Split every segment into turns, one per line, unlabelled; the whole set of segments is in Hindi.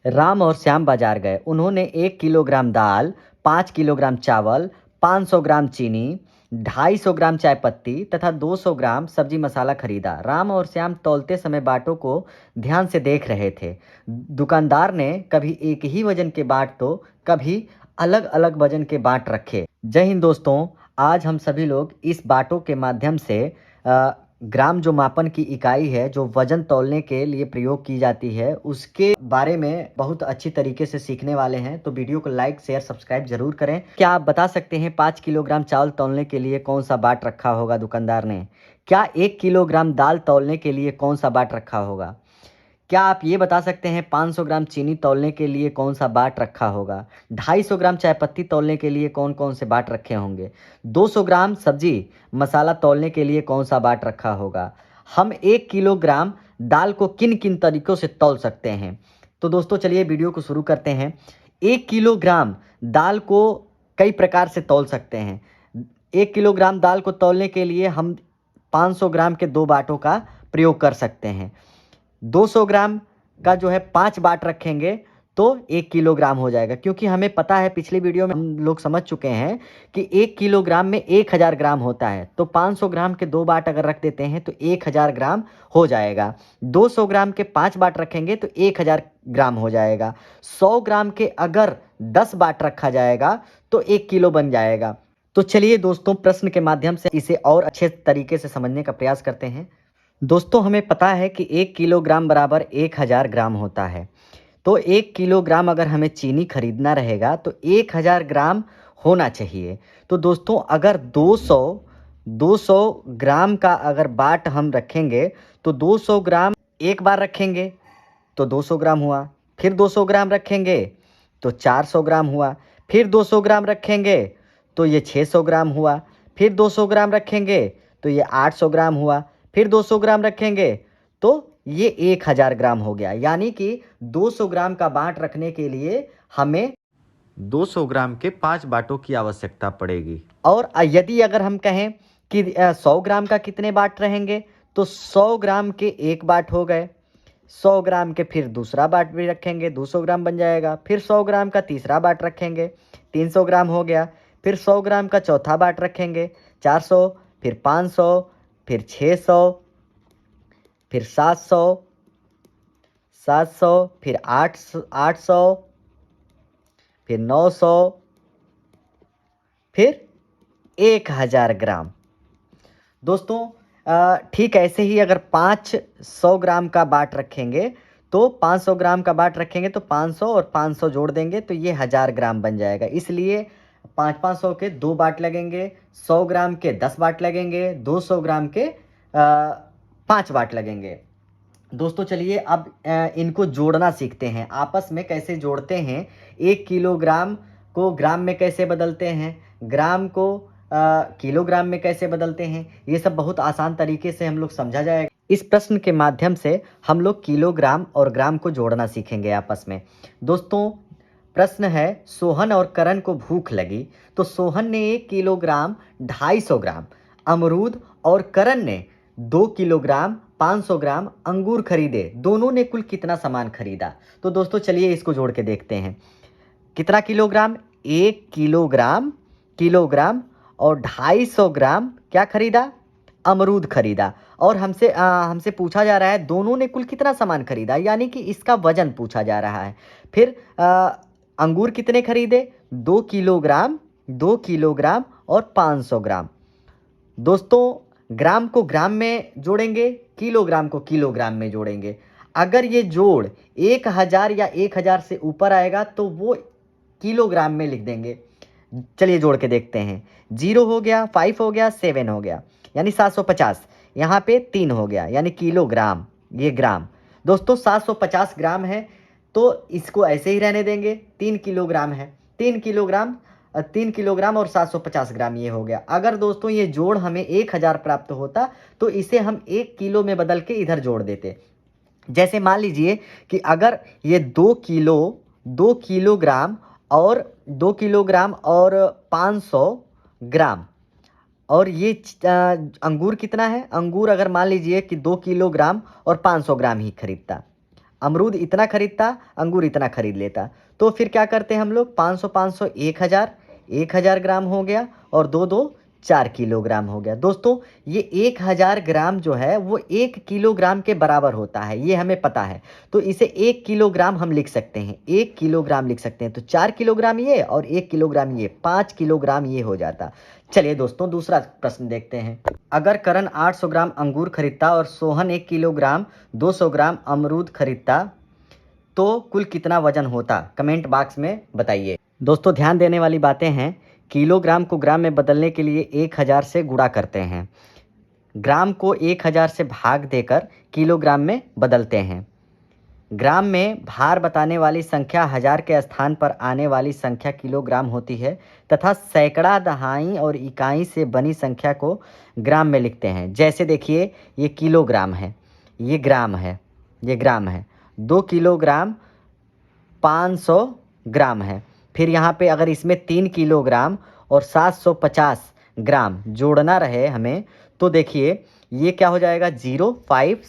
राम और श्याम बाजार गए। उन्होंने 1 किलोग्राम दाल, 5 किलोग्राम चावल, 500 ग्राम चीनी, 250 ग्राम चाय पत्ती तथा 200 ग्राम सब्जी मसाला खरीदा। राम और श्याम तौलते समय बाटों को ध्यान से देख रहे थे। दुकानदार ने कभी एक ही वजन के बाट तो कभी अलग अलग वजन के बाट रखे। जय हिंद दोस्तों, आज हम सभी लोग इस बाटों के माध्यम से ग्राम जो मापन की इकाई है, जो वजन तौलने के लिए प्रयोग की जाती है, उसके बारे में बहुत अच्छी तरीके से सीखने वाले हैं। तो वीडियो को लाइक शेयर सब्सक्राइब जरूर करें। क्या आप बता सकते हैं 5 किलोग्राम चावल तौलने के लिए कौन सा बाट रखा होगा दुकानदार ने? क्या 1 किलोग्राम दाल तौलने के लिए कौन सा बाट रखा होगा? क्या आप ये बता सकते हैं 500 ग्राम चीनी तौलने के लिए कौन सा बाट रखा होगा? 250 ग्राम चाय पत्ती तौलने के लिए कौन कौन से बाट रखे होंगे? 200 ग्राम सब्जी मसाला तौलने के लिए कौन सा बाट रखा होगा? हम 1 किलोग्राम दाल को किन किन तरीकों से तौल सकते हैं? तो दोस्तों चलिए वीडियो को शुरू करते हैं। 1 किलोग्राम दाल को कई प्रकार से तौल सकते हैं। 1 किलोग्राम दाल को तौलने के लिए हम 500 ग्राम के 2 बाटों का प्रयोग कर सकते हैं। 200 ग्राम का जो है 5 बाट रखेंगे तो 1 किलोग्राम हो जाएगा, क्योंकि हमें पता है पिछली वीडियो में हम लोग समझ चुके हैं कि 1 किलोग्राम में 1000 ग्राम होता है। तो 500 ग्राम के 2 बाट अगर रख देते हैं तो 1000 ग्राम हो जाएगा। 200 ग्राम के 5 बाट रखेंगे तो 1000 ग्राम हो जाएगा। 100 ग्राम के अगर 10 बाट रखा जाएगा तो 1 किलो बन जाएगा। तो चलिए दोस्तों, प्रश्न के माध्यम से इसे और अच्छे तरीके से समझने का प्रयास करते हैं। दोस्तों हमें पता है कि 1 किलोग्राम बराबर 1000 ग्राम होता है। तो 1 किलोग्राम अगर हमें चीनी खरीदना रहेगा तो 1000 ग्राम होना चाहिए। तो दोस्तों अगर 200 ग्राम का अगर बाट हम रखेंगे तो 200 ग्राम एक बार रखेंगे तो 200 ग्राम हुआ, फिर 200 ग्राम रखेंगे तो 400 ग्राम हुआ, फिर 200 ग्राम रखेंगे तो ये 600 ग्राम हुआ, फिर 200 ग्राम रखेंगे तो ये 800 ग्राम हुआ, फिर 200 ग्राम रखेंगे तो ये 1000 ग्राम हो गया। यानी कि 200 ग्राम का बाट रखने के लिए हमें 200 ग्राम के 5 बाटों की आवश्यकता पड़ेगी। और यदि अगर हम कहें कि 100 ग्राम का कितने बाट रहेंगे, तो 100 ग्राम के 1 बाट हो गए, 100 ग्राम के फिर दूसरा बाट भी रखेंगे, 200 ग्राम बन जाएगा, फिर 100 ग्राम का तीसरा बाट रखेंगे, 300 ग्राम हो गया, फिर 100 ग्राम का चौथा बाट रखेंगे, 400, फिर 500, फिर 600, फिर 700, फिर 800, फिर 900, फिर 1000 ग्राम। दोस्तों ठीक ऐसे ही अगर 500 ग्राम का बाट रखेंगे तो 500 ग्राम का बाट रखेंगे तो 500 और 500 जोड़ देंगे तो ये 1000 ग्राम बन जाएगा। इसलिए 500 के 2 बाट लगेंगे, 100 ग्राम के 10 बाट लगेंगे, 200 ग्राम के 5 बाट लगेंगे। दोस्तों चलिए अब इनको जोड़ना सीखते हैं। आपस में कैसे जोड़ते हैं, 1 किलोग्राम को ग्राम में कैसे बदलते हैं, ग्राम को किलोग्राम में कैसे बदलते हैं, ये सब बहुत आसान तरीके से हम लोग समझा जाएगा। इस प्रश्न के माध्यम से हम लोग किलोग्राम और ग्राम को जोड़ना सीखेंगे आपस में। दोस्तों प्रश्न है, सोहन और करण को भूख लगी तो सोहन ने 1 किलोग्राम 250 ग्राम अमरूद और करण ने 2 किलोग्राम 500 ग्राम अंगूर खरीदे। दोनों ने कुल कितना सामान खरीदा? तो दोस्तों चलिए इसको जोड़ के देखते हैं। कितना किलोग्राम? 1 किलोग्राम और 250 ग्राम क्या खरीदा? अमरूद खरीदा। और हमसे पूछा जा रहा है दोनों ने कुल कितना सामान खरीदा, यानी कि इसका वजन पूछा जा रहा है। फिर अंगूर कितने खरीदे? 2 किलोग्राम और 500 ग्राम। दोस्तों ग्राम को ग्राम में जोड़ेंगे, किलोग्राम को किलोग्राम में जोड़ेंगे। अगर ये जोड़ 1000 या 1000 से ऊपर आएगा तो वो किलोग्राम में लिख देंगे। चलिए जोड़ के देखते हैं। 0 हो गया, 5 हो गया, 7 हो गया, यानी 750। यहाँ पे 3 हो गया यानी किलोग्राम, ये ग्राम। दोस्तों 750 ग्राम है तो इसको ऐसे ही रहने देंगे। 3 किलोग्राम है, 3 किलोग्राम और 750 ग्राम ये हो गया। अगर दोस्तों ये जोड़ हमें 1000 प्राप्त होता तो इसे हम 1 किलो में बदल के इधर जोड़ देते। जैसे मान लीजिए कि अगर ये 2 किलोग्राम और 500 ग्राम, और ये अंगूर कितना है? अंगूर अगर मान लीजिए कि 2 किलोग्राम और 500 ग्राम ही खरीदता। अमरूद इतना खरीदता, अंगूर इतना खरीद लेता। तो फिर क्या करते हैं हम लोग, 500 500 1000, 1000 ग्राम हो गया, और दो दो 4 किलोग्राम हो गया। दोस्तों ये 1000 ग्राम जो है वो 1 किलोग्राम के बराबर होता है, ये हमें पता है। तो इसे 1 किलोग्राम हम लिख सकते हैं, 1 किलोग्राम लिख सकते हैं। तो 4 किलोग्राम ये और 1 किलोग्राम ये, 5 किलोग्राम ये हो जाता। चलिए दोस्तों दूसरा प्रश्न देखते हैं। अगर करण 800 ग्राम अंगूर खरीदता और सोहन 1 किलोग्राम 200 ग्राम अमरूद खरीदता तो कुल कितना वजन होता, कमेंट बॉक्स में बताइए। दोस्तों ध्यान देने वाली बातें हैं, किलोग्राम को ग्राम में बदलने के लिए 1000 से गुणा करते हैं, ग्राम को 1000 से भाग देकर किलोग्राम में बदलते हैं। ग्राम में भार बताने वाली संख्या हजार के स्थान पर आने वाली संख्या किलोग्राम होती है, तथा सैकड़ा, दहाई और इकाई से बनी संख्या को ग्राम में लिखते हैं। जैसे देखिए ये किलोग्राम है, ये ग्राम है, ये ग्राम है। 2 किलोग्राम 500 ग्राम है। फिर यहाँ पे अगर इसमें 3 किलोग्राम और 750 ग्राम जोड़ना रहे हमें, तो देखिए ये क्या हो जाएगा, 0 5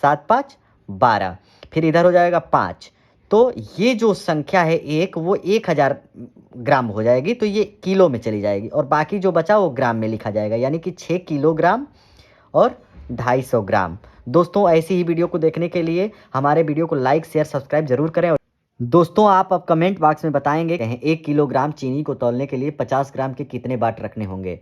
7 5 12, फिर इधर हो जाएगा 5। तो ये जो संख्या है एक, वो 1000 ग्राम हो जाएगी, तो ये किलो में चली जाएगी, और बाकी जो बचा वो ग्राम में लिखा जाएगा, यानी कि 6 किलोग्राम और 250 ग्राम। दोस्तों ऐसी ही वीडियो को देखने के लिए हमारे वीडियो को लाइक शेयर सब्सक्राइब जरूर करें। दोस्तों आप अब कमेंट बॉक्स में बताएंगे 1 किलोग्राम चीनी को तौलने के लिए 50 ग्राम के कितने बाट रखने होंगे।